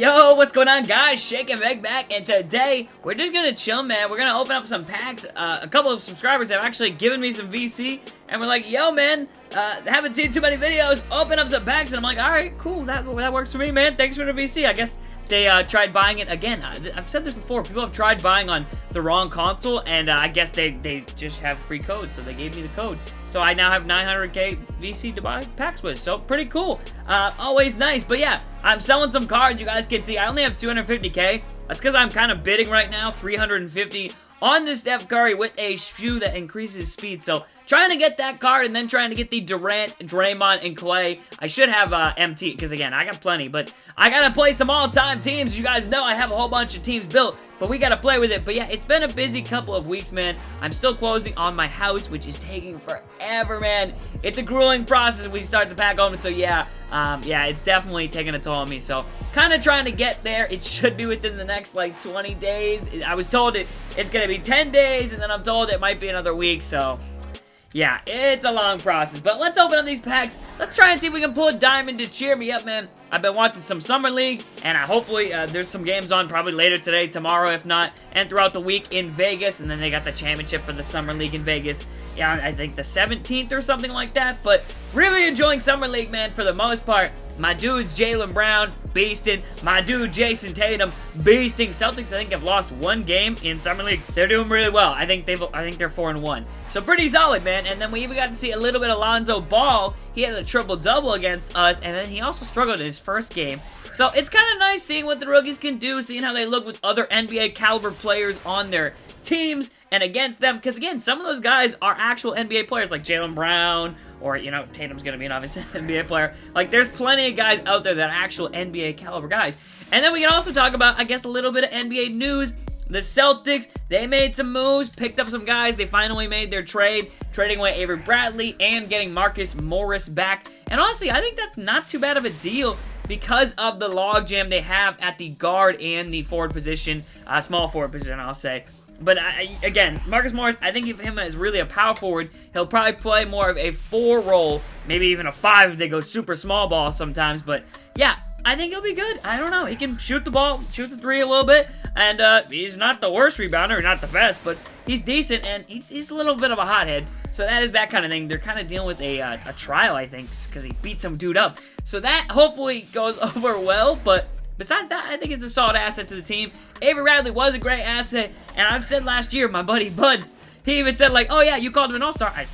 Yo, what's going on, guys? Shake and Bake back, and today we're just gonna chill, man. We're gonna open up some packs. A couple of subscribers have actually given me some VC, and we're like, yo, man, haven't seen too many videos. Open up some packs, and I'm like, all right, cool. That works for me, man. Thanks for the VC. I guess they tried buying it again. I've said this before. People have tried buying on the wrong console, and I guess they just have free codes, so they gave me the code. So I now have 900k VC to buy packs with. So pretty cool. Always nice. But yeah, I'm selling some cards. You guys can see I only have 250k. That's because I'm kind of bidding right now, 350 on the Steph Curry with a shoe that increases speed. So trying to get that card and then trying to get the Durant, Draymond, and Clay. I should have MT because, again, I got plenty. But I got to play some all-time teams. You guys know I have a whole bunch of teams built, but we got to play with it. But yeah, it's been a busy couple of weeks, man. I'm still closing on my house, which is taking forever, man. It's a grueling process when we start the pack open. So yeah, it's definitely taking a toll on me. So kind of trying to get there. It should be within the next like 20 days. I was told it's going to be 10 days, and then I'm told it might be another week. So yeah, it's a long process, but let's open up these packs. Let's try and see if we can pull a diamond to cheer me up, man. I've been watching some Summer League, and hopefully there's some games on probably later today, tomorrow, if not, and throughout the week in Vegas, and then they got the championship for the Summer League in Vegas. Yeah, I think the 17th or something like that, but really enjoying Summer League, man, for the most part. My dude's Jaylen Brown, beasting. My dude, Jason Tatum, beasting. Celtics, I think, have lost one game in Summer League. They're doing really well. I think they're 4-1. So pretty solid, man. And then we even got to see a little bit of Lonzo Ball. He had a triple-double against us, and then he also struggled in his first game. So it's kind of nice seeing what the rookies can do, seeing how they look with other NBA caliber players on their teams and against them, because again, some of those guys are actual NBA players, like Jaylen Brown, or, you know, Tatum's going to be an obvious NBA player. Like, there's plenty of guys out there that are actual NBA caliber guys. And then we can also talk about, I guess, a little bit of NBA news. The Celtics, they made some moves, picked up some guys. They finally made their trade, trading away Avery Bradley and getting Marcus Morris back. And honestly, I think that's not too bad of a deal because of the logjam they have at the guard and the forward position, small forward position, I'll say. But again, Marcus Morris, I think of him as really a power forward. He'll probably play more of a 4 role, maybe even a 5 if they go super small ball sometimes. But yeah, I think he'll be good. I don't know. He can shoot the ball, shoot the 3 a little bit. And he's not the worst rebounder, not the best, but he's decent, and he's a little bit of a hothead. So that is that kind of thing. They're kind of dealing with a trial, I think, because he beat some dude up. So that hopefully goes over well, but besides that, I think it's a solid asset to the team. Avery Bradley was a great asset, and I've said last year, my buddy Bud, he even said, like, oh yeah, you called him an all-star. I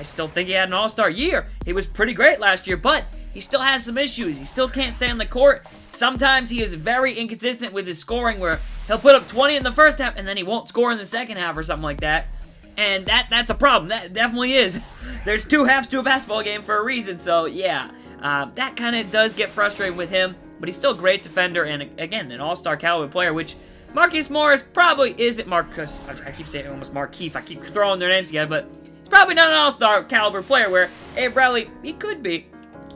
still think he had an all-star year. He was pretty great last year, but he still has some issues. He still can't stay on the court. Sometimes he is very inconsistent with his scoring, where he'll put up 20 in the first half, and then he won't score in the second half or something like that. And that's a problem. That definitely is. There's 2 halves to a basketball game for a reason, so yeah. That kind of does get frustrating with him, but he's still a great defender and, again, an all-star caliber player, which Marcus Morris probably isn't. Marcus, I keep saying almost Markeith. I keep throwing their names together, but he's probably not an all-star caliber player, where Avery Bradley, he could be,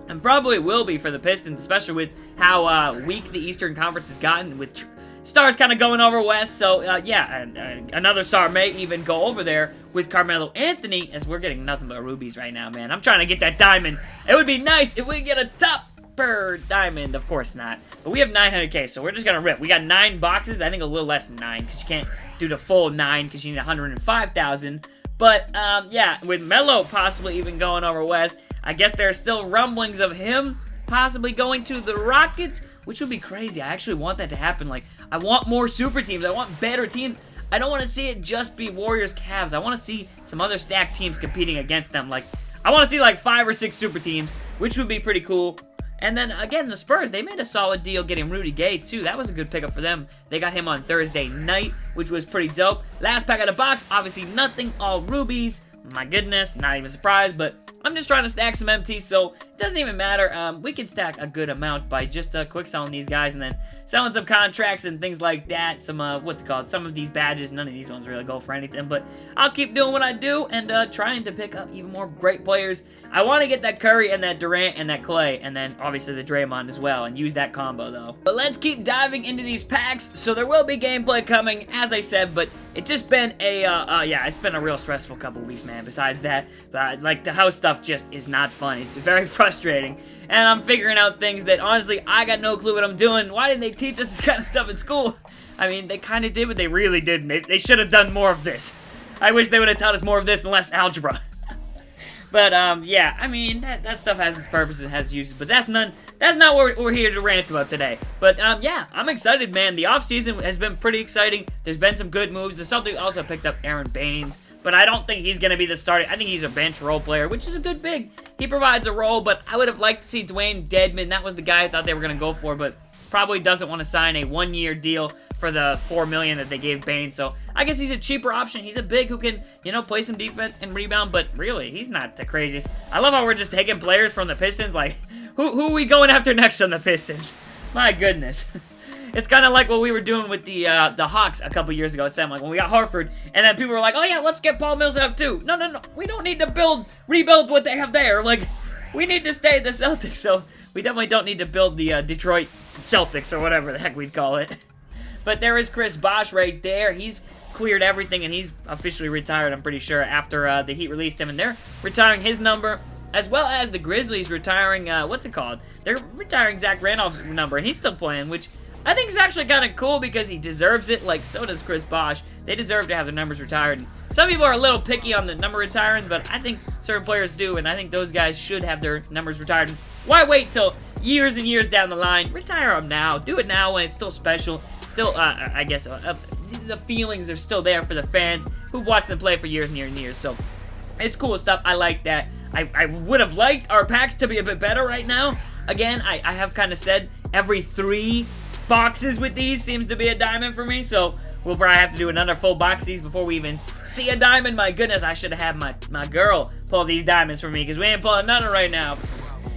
and probably will be for the Pistons, especially with how weak the Eastern Conference has gotten, with stars kind of going over west. So yeah, and another star may even go over there with Carmelo Anthony, as we're getting nothing but rubies right now, man. I'm trying to get that diamond. It would be nice if we get a topper diamond. Of course not, but we have 900k, so we're just gonna rip. We got 9 boxes. I think a little less than 9, because you can't do the full 9 because you need 105,000. But yeah, with Melo possibly even going over west, I guess there's still rumblings of him possibly going to the Rockets, which would be crazy. I actually want that to happen. Like, I want more super teams. I want better teams. I don't want to see it just be Warriors, Cavs. I want to see some other stacked teams competing against them. Like, I want to see like 5 or 6 super teams, which would be pretty cool. And then, again, the Spurs, they made a solid deal getting Rudy Gay, too. That was a good pickup for them. They got him on Thursday night, which was pretty dope. Last pack of the box, obviously nothing, all rubies. My goodness, not even surprised, but I'm just trying to stack some MT, so it doesn't even matter. We can stack a good amount by just quick selling these guys and then selling some contracts and things like that. Some, some of these badges. None of these ones really go for anything, but I'll keep doing what I do and trying to pick up even more great players. I want to get that Curry and that Durant and that Clay, and then obviously the Draymond as well, and use that combo, though. But let's keep diving into these packs. So there will be gameplay coming, as I said, but it's just been a, it's been a real stressful couple weeks, man. Besides that, like, the house stuff just is not fun. It's very frustrating. frustrating. And I'm figuring out things that, honestly, I got no clue what I'm doing. Why didn't they teach us this kind of stuff in school? I mean, they kind of did, but they really didn't. They should have done more of this. I wish they would have taught us more of this and less algebra. But, yeah, I mean, that stuff has its purpose and has uses, but that's not what we're here to rant about today. But, yeah, I'm excited, man. The offseason has been pretty exciting. There's been some good moves. The Celtics also picked up Aaron Baines, but I don't think he's going to be the starter. I think he's a bench role player, which is a good big. He provides a role, but I would have liked to see Dwayne Dedmon. That was the guy I thought they were going to go for, but probably doesn't want to sign a one-year deal for the $4 million that they gave Baines. So I guess he's a cheaper option. He's a big who can, you know, play some defense and rebound, but really, he's not the craziest. I love how we're just taking players from the Pistons. Like, who are we going after next on the Pistons? My goodness. It's kind of like what we were doing with the Hawks a couple years ago. Sam, like when we got Harford, and then people were like, "Oh yeah, let's get Paul Millsap too." No, we don't need to rebuild what they have there. Like, we need to stay the Celtics. So we definitely don't need to build the Detroit Celtics or whatever the heck we'd call it. But there is Chris Bosh right there. He's cleared everything, and he's officially retired, I'm pretty sure, after the Heat released him. And they're retiring his number, as well as the Grizzlies retiring, what's it called? They're retiring Zach Randolph's number, and he's still playing, which I think is actually kind of cool because he deserves it. Like, so does Chris Bosh. They deserve to have their numbers retired. And some people are a little picky on the number retirings, but I think certain players do, and I think those guys should have their numbers retired. Why wait till years and years down the line? Retire them now. Do it now when it's still special. Still, I guess, the feelings are still there for the fans who've watched them play for years and years and years. So, it's cool stuff. I like that. I would have liked our packs to be a bit better right now. Again, I have kind of said every 3 boxes with these seems to be a diamond for me, so we'll probably have to do another full box of these before we even see a diamond. My goodness, I should have had my girl pull these diamonds for me, because we ain't pulling none right now.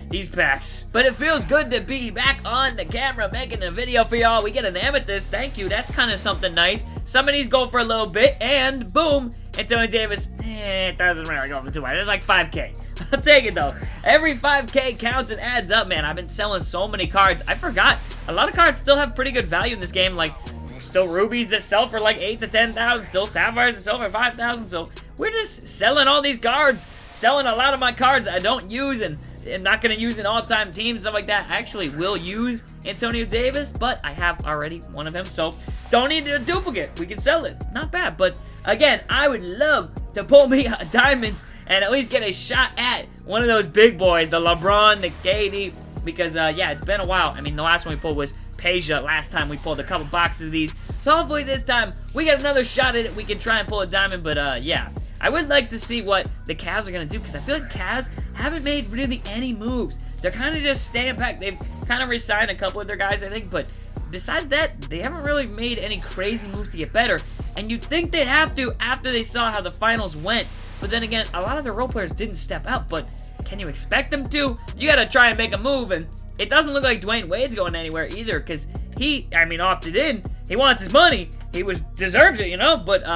These packs. But it feels good to be back on the camera making a video for y'all. We get an amethyst. Thank you. That's kind of something nice. Some of these go for a little bit, and boom, Anthony Davis, it doesn't really go for too much. It's like 5K. I'll take it, though. Every 5K counts and adds up, man. I've been selling so many cards. I forgot. A lot of cards still have pretty good value in this game. Like, still rubies that sell for like 8,000 to 10,000. Still sapphires that sell for 5,000. So we're just selling all these cards. Selling a lot of my cards I don't use and I'm not going to use in all-time teams, stuff like that. I actually will use Antonio Davis, but I have already one of him, so don't need a duplicate. We can sell it. Not bad, but again, I would love to pull me diamonds and at least get a shot at one of those big boys, the LeBron, the KD, because, yeah, it's been a while. I mean, the last one we pulled was Peja. Last time we pulled a couple boxes of these, so hopefully this time we get another shot at it. We can try and pull a diamond, but, yeah. I would like to see what the Cavs are going to do, because I feel like Cavs haven't made really any moves. They're kind of just staying back. They've kind of re-signed a couple of their guys, I think, but besides that, they haven't really made any crazy moves to get better. And you'd think they'd have to after they saw how the finals went. But then again, a lot of their role players didn't step out, but can you expect them to? You got to try and make a move, and it doesn't look like Dwayne Wade's going anywhere either, because he, I mean, opted in. He wants his money. He deserves it, you know, but,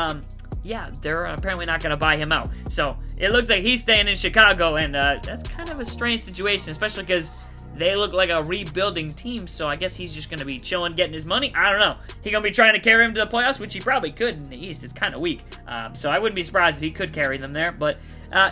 yeah, they're apparently not going to buy him out. So, it looks like he's staying in Chicago, and that's kind of a strange situation, especially because they look like a rebuilding team, so I guess he's just going to be chilling, getting his money. I don't know. He's going to be trying to carry him to the playoffs, which he probably could in the East. It's kind of weak. So, I wouldn't be surprised if he could carry them there, but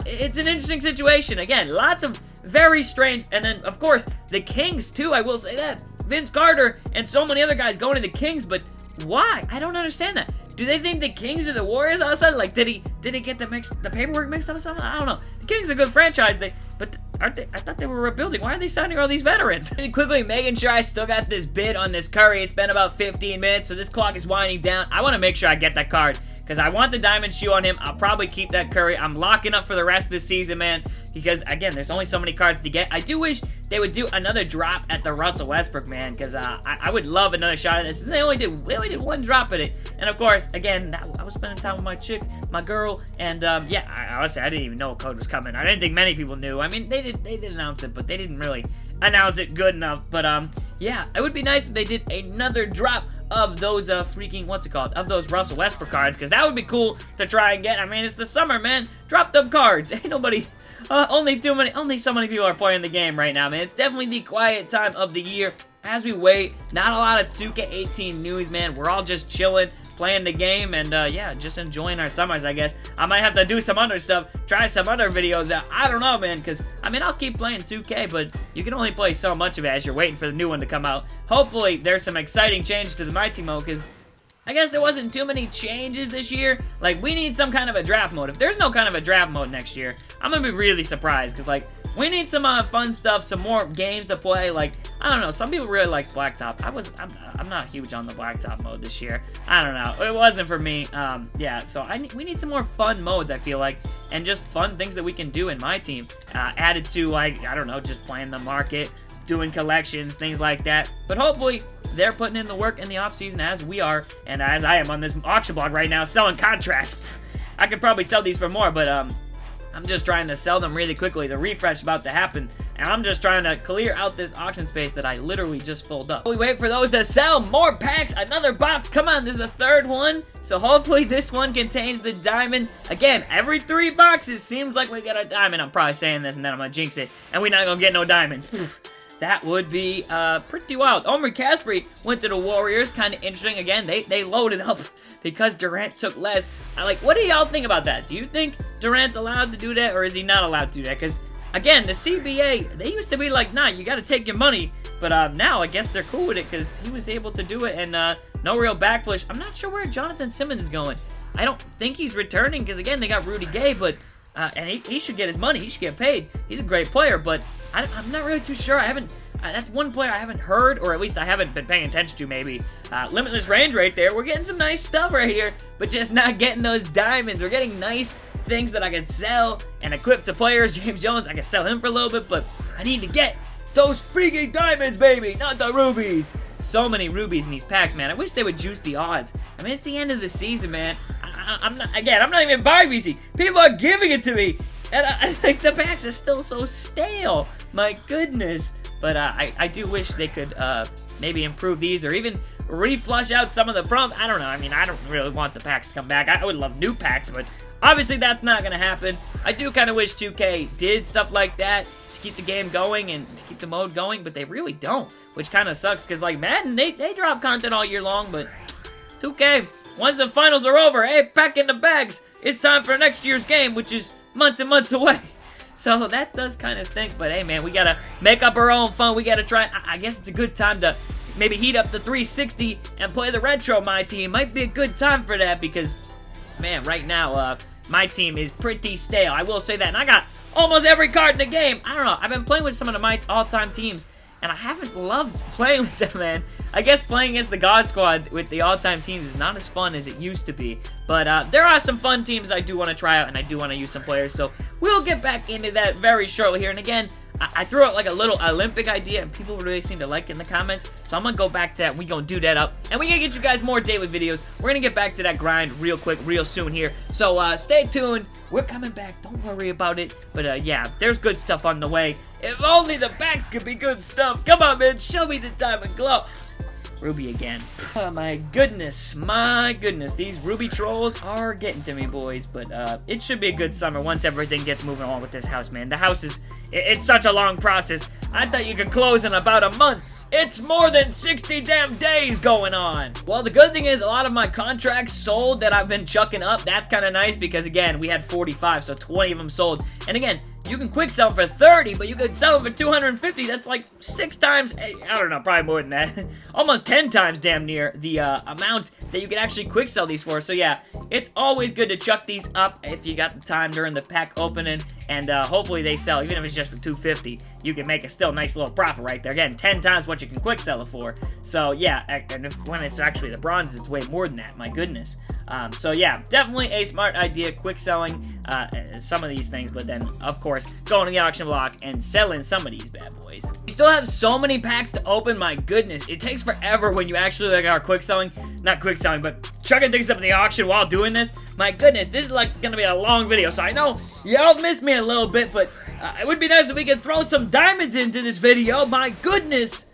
it's an interesting situation. Again, lots of very strange, and then, of course, the Kings, too, I will say that. Vince Carter and so many other guys going to the Kings, but why? I don't understand that. Do they think the Kings are the Warriors all of a sudden? Like, did he get the paperwork mixed up or something? I don't know. The Kings are a good franchise, but aren't they? I thought they were rebuilding. Why are they signing all these veterans? And quickly, making sure I still got this bid on this Curry. It's been about 15 minutes, so this clock is winding down. I want to make sure I get that card, because I want the diamond shoe on him. I'll probably keep that Curry. I'm locking up for the rest of the season, man, because, again, there's only so many cards to get. I do wish they would do another drop at the Russell Westbrook, man, because I would love another shot at this. And they only did one drop at it. And, of course, again, I was spending time with my chick, my girl, and, yeah, honestly, I didn't even know a code was coming. I didn't think many people knew. I mean, they did announce it, but they didn't really announce it good enough. But, yeah, it would be nice if they did another drop of those of those Russell Westbrook cards, because that would be cool to try and get. I mean, it's the summer, man. Drop them cards. Ain't nobody... only so many people are playing the game right now, man. It's definitely the quiet time of the year. as we wait, not a lot of 2K18 news, man. We're all just chilling, playing the game, and yeah, just enjoying our summers, I guess. I might have to do some other stuff, try some other videos out. I don't know, man, because, I mean, I'll keep playing 2K, but you can only play so much of it as you're waiting for the new one to come out. Hopefully, there's some exciting changes to the My Team mode, because I guess there wasn't too many changes this year. Like, we need some kind of a draft mode. If there's no kind of a draft mode next year, I'm gonna be really surprised, because, like, we need some fun stuff, some more games to play. Like, I don't know, some people really like Blacktop. I'm not huge on the Blacktop mode this year. I don't know, it wasn't for me. Yeah, so we need some more fun modes, I feel like, and just fun things that we can do in My Team. Added to, like, I don't know, just playing the market, doing collections, things like that. But hopefully, they're putting in the work in the off-season as we are, and as I am on this auction blog right now, selling contracts. I could probably sell these for more, but, I'm just trying to sell them really quickly. The refresh is about to happen, and I'm just trying to clear out this auction space that I literally just filled up. We wait for those to sell. More packs, another box. Come on, this is the third one, so hopefully this one contains the diamond. Again, every 3 boxes seems like we got a diamond. I'm probably saying this, and then I'm gonna jinx it, and we're not gonna get no diamond. That would be pretty wild. Omri Caspery went to the Warriors. Kind of interesting. Again, they loaded up because Durant took less. What do y'all think about that? Do you think Durant's allowed to do that, or is he not allowed to do that? Because, again, the CBA, they used to be like, nah, you got to take your money. But now I guess they're cool with it because he was able to do it, and no real backflish. I'm not sure where Jonathan Simmons is going. I don't think he's returning because, again, they got Rudy Gay, but... and he should get his money. He should get paid. He's a great player, but I'm not really too sure. I haven't... that's one player I haven't heard, or at least I haven't been paying attention to, maybe. Limitless range right there. We're getting some nice stuff right here, but just not getting those diamonds. We're getting nice things that I can sell and equip to players. James Jones, I can sell him for a little bit, but I need to get those freaking diamonds, baby, not the rubies. So many rubies in these packs, man. I wish they would juice the odds. I mean, it's the end of the season, man. I'm not even buying VC. People are giving it to me, and I think the packs are still so stale. My goodness. But I do wish they could maybe improve these, or even reflush out some of the prompts. I don't know. I mean, I don't really want the packs to come back. I would love new packs, but obviously that's not going to happen. I do kind of wish 2K did stuff like that to keep the game going and to keep the mode going, but they really don't, which kind of sucks because, like, Madden, they drop content all year long, but 2K, once the finals are over, hey, pack in the bags. It's time for next year's game, which is months and months away. So that does kind of stink, but hey, man, we got to make up our own fun. We got to try. I guess it's a good time to maybe heat up the 360 and play the retro My Team. Might be a good time for that because, man, right now, My Team is pretty stale. I will say that. And I got almost every card in the game. I don't know. I've been playing with some of my all-time teams, and I haven't loved playing with them, man. I guess playing against the God Squads with the all-time teams is not as fun as it used to be. But there are some fun teams I do want to try out, and I do want to use some players. So we'll get back into that very shortly here. And again, I threw out like a little Olympic idea, and people really seem to like it in the comments. So I'm going to go back to that, and we're going to do that up. And we're going to get you guys more daily videos. We're going to get back to that grind real quick, real soon here. So stay tuned. We're coming back. Don't worry about it. But yeah, there's good stuff on the way. If only the packs could be good stuff. Come on, man. Show me the diamond glow. Ruby again. Oh, my goodness. My goodness. These Ruby trolls are getting to me, boys. But it should be a good summer once everything gets moving along with this house, man. The house is... It's such a long process. I thought you could close in about a month. It's more than 60 damn days going on. Well, the good thing is a lot of my contracts sold that I've been chucking up. That's kind of nice because, again, we had 45, so 20 of them sold. And again, you can quick sell for 30, but you could sell them for 250. That's like 6 times, I don't know, probably more than that. Almost 10 times damn near the amount that you can actually quick sell these for. So yeah, it's always good to chuck these up if you got the time during the pack opening. And hopefully they sell, even if it's just for 250. You can make a still nice little profit right there. Again, 10 times what you can quick sell it for. So yeah, and when it's actually the bronze, it's way more than that. My goodness. So yeah, definitely a smart idea, quick selling some of these things, but then, of course, going to the auction block and selling some of these bad boys. We still have so many packs to open, my goodness. It takes forever when you actually like are quick selling, not quick selling, but chucking things up in the auction while doing this. My goodness, this is like gonna be a long video, so I know y'all missed me a little bit, but it would be nice if we could throw some diamonds into this video. My goodness.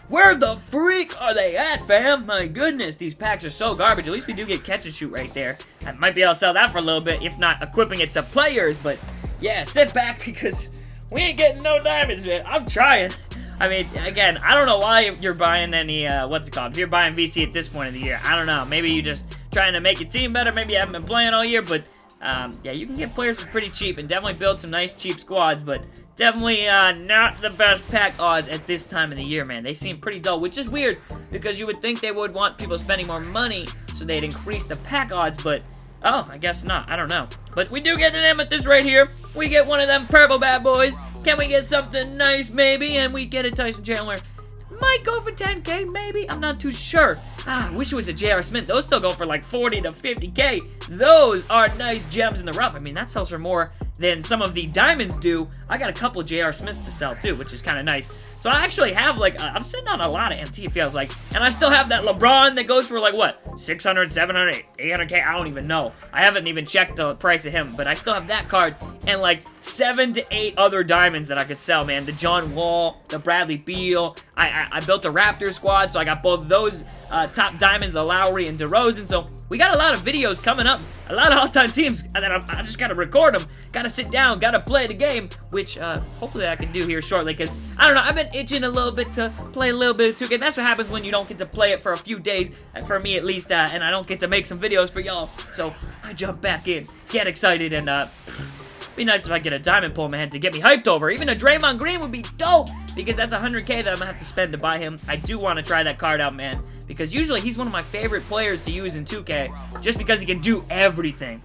Where the freak are they at, fam? My goodness, these packs are so garbage. At least we do get catch and shoot right there. I might be able to sell that for a little bit, if not equipping it to players. But yeah, sit back because we ain't getting no diamonds, man. I'm trying. I mean, again, I don't know why you're buying any, what's it called? If you're buying VC at this point of the year, I don't know. Maybe you're just trying to make your team better. Maybe you haven't been playing all year, but, yeah, you can get players for pretty cheap and definitely build some nice cheap squads, but definitely, not the best pack odds at this time of the year, man. They seem pretty dull, which is weird, because you would think they would want people spending more money, so they'd increase the pack odds, but, oh, I guess not. I don't know. But we do get an amethyst right here. We get one of them purple bad boys. Can we get something nice, maybe? And we get a Tyson Chandler. Might go for 10K, maybe. I'm not too sure. I wish it was a J.R. Smith. Those still go for like 40 to 50K. Those are nice gems in the rough. I mean, that sells for more than some of the diamonds do. I got a couple of J.R. Smiths to sell too, which is kind of nice. So I actually have like, I'm sitting on a lot of MT, it feels like. And I still have that LeBron that goes for like, what? 600, 700, 800K? I don't even know. I haven't even checked the price of him, but I still have that card and like 7 to 8 other diamonds that I could sell, man. The John Wall, the Bradley Beal. I built a Raptor squad, so I got both of those top diamonds, the Lowry and DeRozan. So we got a lot of videos coming up, a lot of all-time teams that I just got to record them. Got to sit down, got to play the game, which hopefully I can do here shortly, because I don't know, I've been itching a little bit to play a little bit of 2K. That's what happens when you don't get to play it for a few days, for me at least, and I don't get to make some videos for y'all. So I jump back in, get excited, and be nice if I get a diamond pull, man, to get me hyped over. Even a Draymond Green would be dope, because that's 100K that I'm gonna have to spend to buy him. I do want to try that card out, man, because usually he's one of my favorite players to use in 2K, just because he can do everything,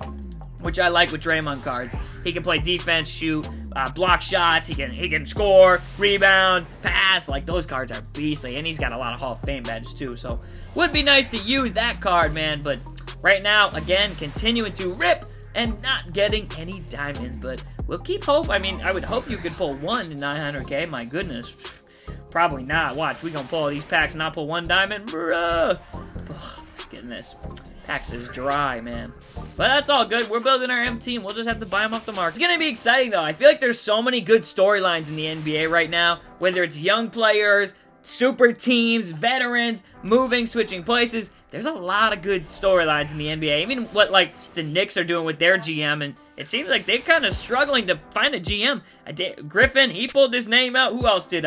which I like with Draymond cards. He can play defense, shoot, block shots, he can score, rebound, pass. Like, those cards are beastly, and he's got a lot of Hall of Fame badges too, so would be nice to use that card, man. But right now, again, continuing to rip and not getting any diamonds, but we'll keep hope. I mean, I would hope you could pull one to 900K. My goodness, probably not. Watch, we gonna pull all these packs and not pull one diamond, bruh. Oh, goodness, packs is dry, man. But that's all good. We're building our MT, and we'll just have to buy them off the market. It's gonna be exciting though. I feel like there's so many good storylines in the NBA right now, whether it's young players, super teams, veterans, moving, switching places. There's a lot of good storylines in the NBA. Even what, like, the Knicks are doing with their GM, and it seems like they're kind of struggling to find a GM. Griffin, he pulled his name out. Who else did,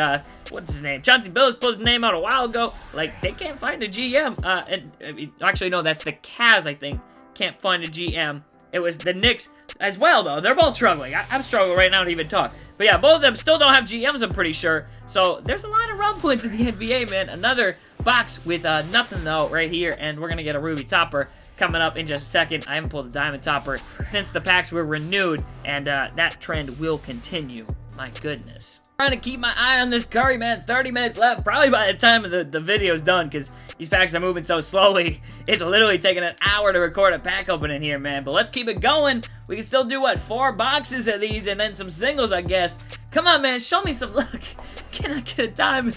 what's his name? Chauncey Billups pulled his name out a while ago. Like, they can't find a GM. Actually, no, that's the Cavs, I think, can't find a GM. It was the Knicks as well, though. They're both struggling. I'm struggling right now to even talk. But yeah, both of them still don't have GMs, I'm pretty sure. So there's a lot of rumblings in the NBA, man. Another box with nothing, though, right here. And we're going to get a Ruby Topper coming up in just a second. I haven't pulled a Diamond Topper since the packs were renewed. And that trend will continue. My goodness. Trying to keep my eye on this Curry, man. 30 minutes left, probably by the time the video's done, because these packs are moving so slowly. It's literally taking an hour to record a pack opening here, man. But let's keep it going. We can still do, what, 4 boxes of these and then some singles, I guess. Come on, man, show me some luck. Can I get a diamond?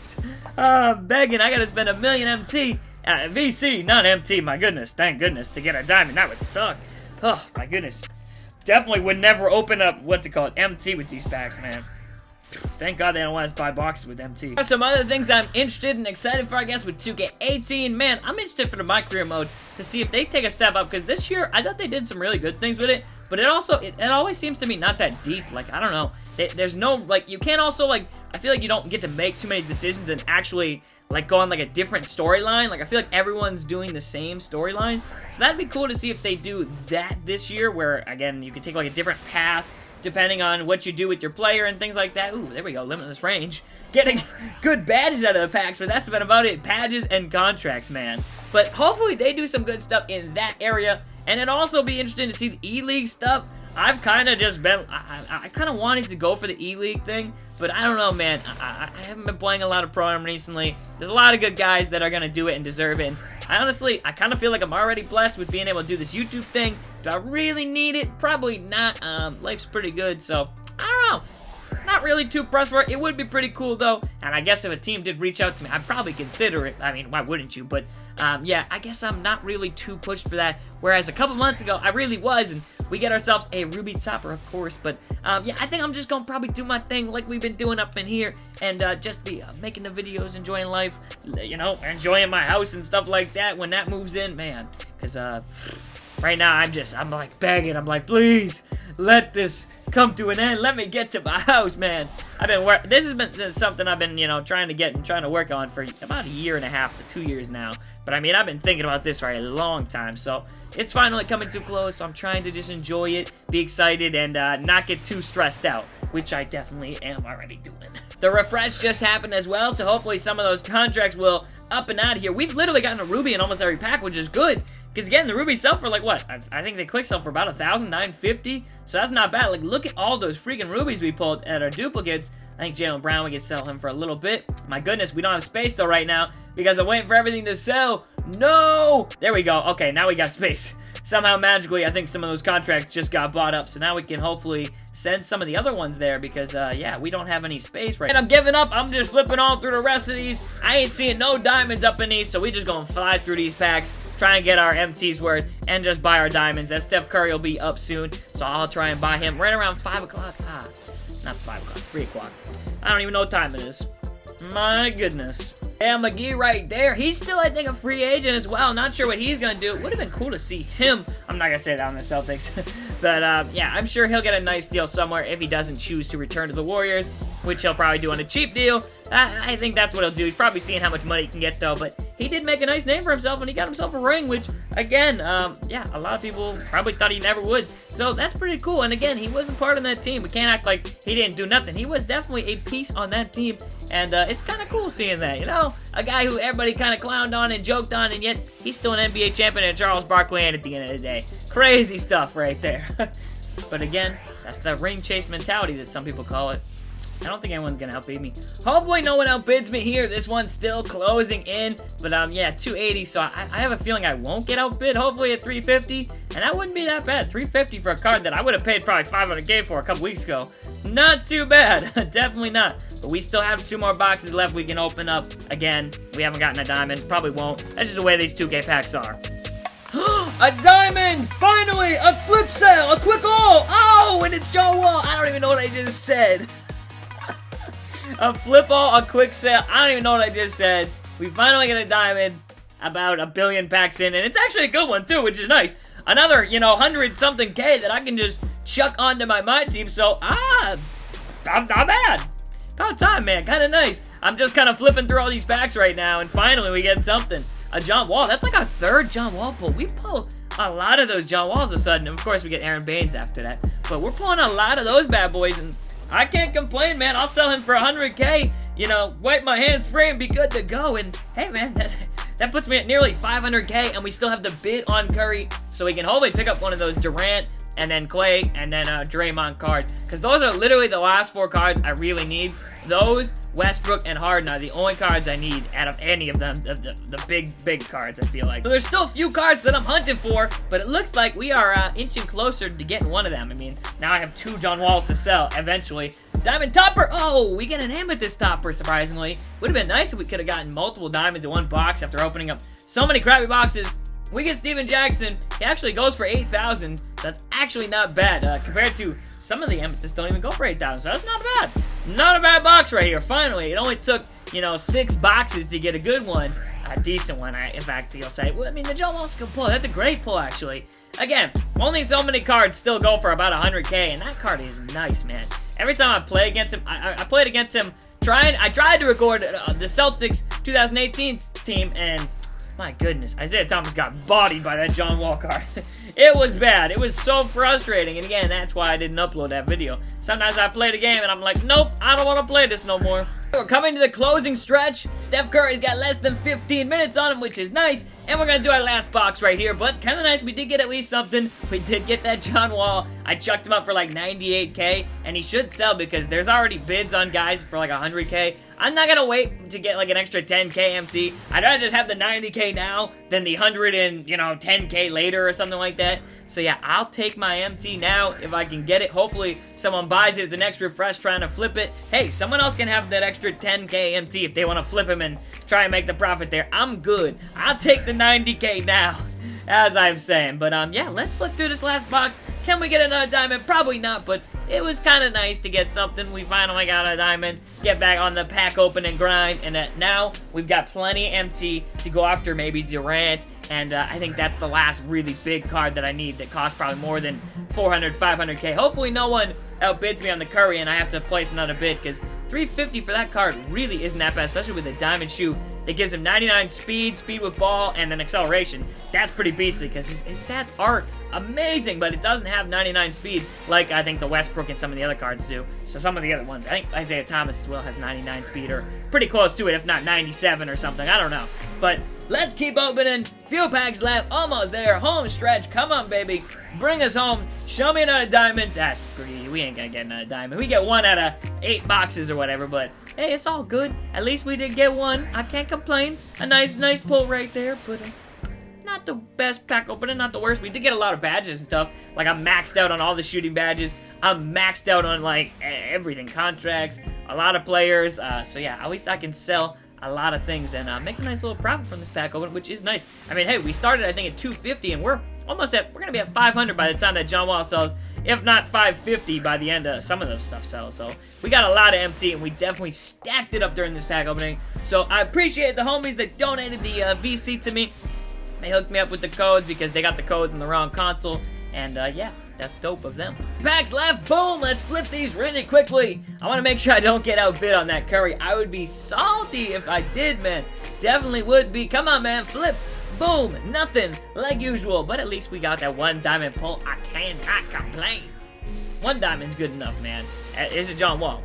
I'm begging. I gotta spend $1 million MT. VC, not MT, my goodness. Thank goodness, to get a diamond. That would suck. Oh, my goodness. Definitely would never open up, what's it called, MT with these packs, man. Thank God they don't want us to buy boxes with MT. Some other things I'm interested and excited for, I guess, with 2K18. Man, I'm interested for the My Career mode to see if they take a step up, because this year, I thought they did some really good things with it, but it always seems to me not that deep. Like, I don't know. There's no, like, you can't also, like, I feel like you don't get to make too many decisions and actually, like, go on, like, a different storyline. Like, I feel like everyone's doing the same storyline. So that'd be cool to see if they do that this year, where, again, you can take, like, a different path depending on what you do with your player and things like that. Ooh, there we go, limitless range. Getting good badges out of the packs, but that's been about it. Badges and contracts, man. But hopefully they do some good stuff in that area. And it'd also be interesting to see the E-League stuff. I've kind of just been, I kind of wanted to go for the E-League thing, but I don't know, man. I haven't been playing a lot of Pro-Am recently. There's a lot of good guys that are going to do it and deserve it. And I kind of feel like I'm already blessed with being able to do this YouTube thing. Do I really need it? Probably not. Life's pretty good, so I don't know. Not really too pressed for it. It would be pretty cool, though. And I guess if a team did reach out to me, I'd probably consider it. I mean, why wouldn't you? But, yeah, I guess I'm not really too pushed for that. Whereas a couple months ago, I really was. And we get ourselves a Ruby Topper, of course. But, yeah, I think I'm just going to probably do my thing like we've been doing up in here. And just be making the videos, enjoying life. You know, enjoying my house and stuff like that when that moves in. Man, because, right now, I'm like begging. I'm like, please, let this come to an end. Let me get to my house, man. This has been something I've been, you know, trying to work on for about a year and a half to 2 years now. But I mean, I've been thinking about this for a long time, so it's finally coming to a close. So I'm trying to just enjoy it, be excited, and not get too stressed out, which I definitely am already doing. The refresh just happened as well, so hopefully some of those contracts will up and out of here. We've literally gotten a ruby in almost every pack, which is good. Because again, the rubies sell for like what? I think they quick sell for about 1,950. So that's not bad. Like, look at all those freaking rubies we pulled at our duplicates. I think Jalen Brown, we can sell him for a little bit. My goodness, we don't have space though right now because I'm waiting for everything to sell. No! There we go. Okay, now we got space. Somehow, magically, I think some of those contracts just got bought up. So now we can hopefully send some of the other ones there because, yeah, we don't have any space right now. And I'm giving up. I'm just flipping all through the rest of these. I ain't seeing no diamonds up in these, so we just gonna fly through these packs, try and get our MTs worth, and just buy our diamonds. As Steph Curry will be up soon, so I'll try and buy him right around 5 o'clock. Not 5 o'clock, 3 o'clock. I don't even know what time it is. My goodness. Yeah, McGee right there. He's still, I think, a free agent as well. Not sure what he's going to do. It would have been cool to see him. I'm not going to say that on the Celtics. But, yeah, I'm sure he'll get a nice deal somewhere if he doesn't choose to return to the Warriors, which he'll probably do on a cheap deal. I think that's what he'll do. He's probably seeing how much money he can get, though. But he did make a nice name for himself, and he got himself a ring, which, again, yeah, a lot of people probably thought he never would. So that's pretty cool. And, again, he wasn't part of that team. We can't act like he didn't do nothing. He was definitely a piece on that team, and it's kind of cool seeing that, you know? A guy who everybody kind of clowned on and joked on, and yet he's still an NBA champion and Charles Barkley at the end of the day. Crazy stuff right there. But again, that's the ring chase mentality that some people call it. I don't think anyone's gonna outbid me. Hopefully no one outbids me here. This one's still closing in. But yeah, 280, so I have a feeling I won't get outbid, hopefully at 350. And that wouldn't be that bad. 350 for a card that I would have paid probably 500K for a couple weeks ago. Not too bad. Definitely not. But we still have 2 more boxes left we can open up. Again, we haven't gotten a diamond. Probably won't. That's just the way these 2K packs are. A diamond! Finally! A flip sale! A quick all! Oh, and it's John Wall! I don't even know what I just said. A flip all, a quick sale. I don't even know what I just said. We finally get a diamond about a billion packs in, and it's actually a good one too, which is nice. Another, you know, 100-something K that I can just chuck onto my team, so, not bad. About time, man. Kind of nice. I'm just kind of flipping through all these packs right now, and finally we get something. A John Wall. That's like our 3rd John Wall pull. We pull a lot of those John Walls all of a sudden. And of course, we get Aaron Baines after that. But we're pulling a lot of those bad boys, and I can't complain, man. I'll sell him for 100K. You know, wipe my hands free and be good to go. And hey, man, that puts me at nearly 500K, and we still have the bid on Curry, so we can hopefully pick up one of those Durant, and then Clay, and then Draymond cards. Because those are literally the last 4 cards I really need. Those, Westbrook, and Harden are the only cards I need out of any of them, the big cards, I feel like. So there's still a few cards that I'm hunting for, but it looks like we are inching closer to getting one of them. I mean, now I have 2 John Walls to sell, eventually. Diamond topper! Oh, we get an amethyst topper, surprisingly. Would have been nice if we could have gotten multiple diamonds in one box after opening up so many crappy boxes. We get Steven Jackson. He actually goes for 8,000. So that's actually not bad compared to some of the amethysts don't even go for 8,000. So that's not bad. Not a bad box right here. Finally, it only took, you know, 6 boxes to get a good one. A decent one, in fact, you'll say. Well, I mean, the John Wall's a good pull. That's a great pull, actually. Again, only so many cards still go for about 100K, and that card is nice, man. Every time I play against him, I played against him. I tried to record the Celtics 2018 team, and my goodness, Isaiah Thomas got bodied by that John Wall card. It was bad. It was so frustrating. And again, that's why I didn't upload that video. Sometimes I play the game and I'm like, nope, I don't want to play this no more. We're coming to the closing stretch. Steph Curry's got less than 15 minutes on him, which is nice. And we're going to do our last box right here. But kind of nice. We did get at least something. We did get that John Wall. I chucked him up for like 98K. And he should sell because there's already bids on guys for like 100K. I'm not going to wait to get like an extra 10K MT. I'd rather just have the 90K now than the 110K later or something like that. So yeah, I'll take my MT now if I can get it. Hopefully someone buys it at the next refresh trying to flip it. Hey, someone else can have that extra 10K MT if they want to flip him and try and make the profit there. I'm good. I'll take the 90K now, as I'm saying. But yeah, let's flip through this last box. Can we get another diamond? Probably not, but it was kind of nice to get something. We finally got a diamond. Get back on the pack open and grind. And now we've got plenty empty to go after maybe Durant and I think that's the last really big card that I need that costs probably more than 400, 500k. Hopefully no one outbids me on the Curry and I have to place another bid, because 350 for that card really isn't that bad, especially with a diamond shoe that gives him 99 speed, speed with ball, and then acceleration. That's pretty beastly, because his stats are amazing, but it doesn't have 99 speed like I think the Westbrook and some of the other cards do. So some of the other ones, I think Isaiah Thomas as well has 99 speed, or pretty close to it, if not 97 or something. I don't know. But let's keep opening. Few packs left. Almost there. Home stretch. Come on, baby. Bring us home. Show me another diamond. That's greedy. We ain't gonna get another diamond. We get 1 out of 8 boxes or whatever, but hey, it's all good. At least we did get 1. I can't complain. A nice pull right there, but not the best pack opening, not the worst. We did get a lot of badges and stuff. Like, I'm maxed out on all the shooting badges. I'm maxed out on, like, everything. Contracts, a lot of players. So, yeah, at least I can sell a lot of things and make a nice little profit from this pack opening, which is nice. I mean, hey, we started, I think, at 250, and we're almost at, we're going to be at 500 by the time that John Wall sells, if not 550 by the end of some of the stuff sells. So, we got a lot of MT, and we definitely stacked it up during this pack opening. So, I appreciate the homies that donated the VC to me. They hooked me up with the codes because they got the codes in the wrong console, and yeah, that's dope of them. Packs left, boom, let's flip these really quickly. I want to make sure I don't get outbid on that Curry. I would be salty if I did, man. Definitely would be. Come on, man, flip, boom, nothing, like usual, but at least we got that 1 diamond pull. I cannot complain. 1 diamond's good enough, man. Is it John Wall?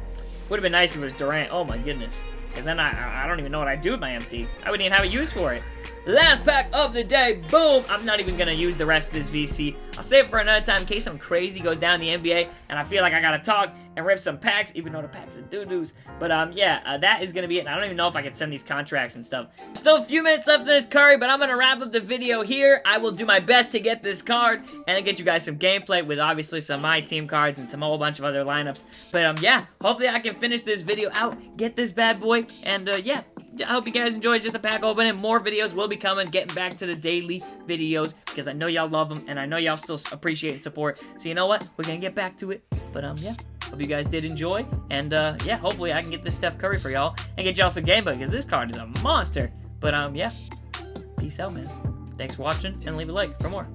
Would have been nice if it was Durant. Oh my goodness. Because then I don't even know what I'd do with my MT. I wouldn't even have a use for it. Last pack of the day. Boom. I'm not even going to use the rest of this VC. I'll save it for another time in case something crazy goes down in the NBA and I feel like I got to talk and rip some packs, even though the packs are doo-doos. But yeah, that is going to be it. And I don't even know if I can send these contracts and stuff. Still a few minutes left in this Curry, but I'm going to wrap up the video here. I will do my best to get this card and then get you guys some gameplay with obviously some My Team cards and some whole bunch of other lineups. But yeah, hopefully I can finish this video out, get this bad boy, and yeah. I hope you guys enjoyed just the pack opening. More videos will be coming, getting back to the daily videos, because I know y'all love them, and I know y'all still appreciate and support. So you know what? We're going to get back to it. But yeah, hope you guys did enjoy, and yeah, hopefully I can get this Steph Curry for y'all, and get y'all some gameplay, because this card is a monster. But yeah, peace out, man. Thanks for watching, and leave a like for more.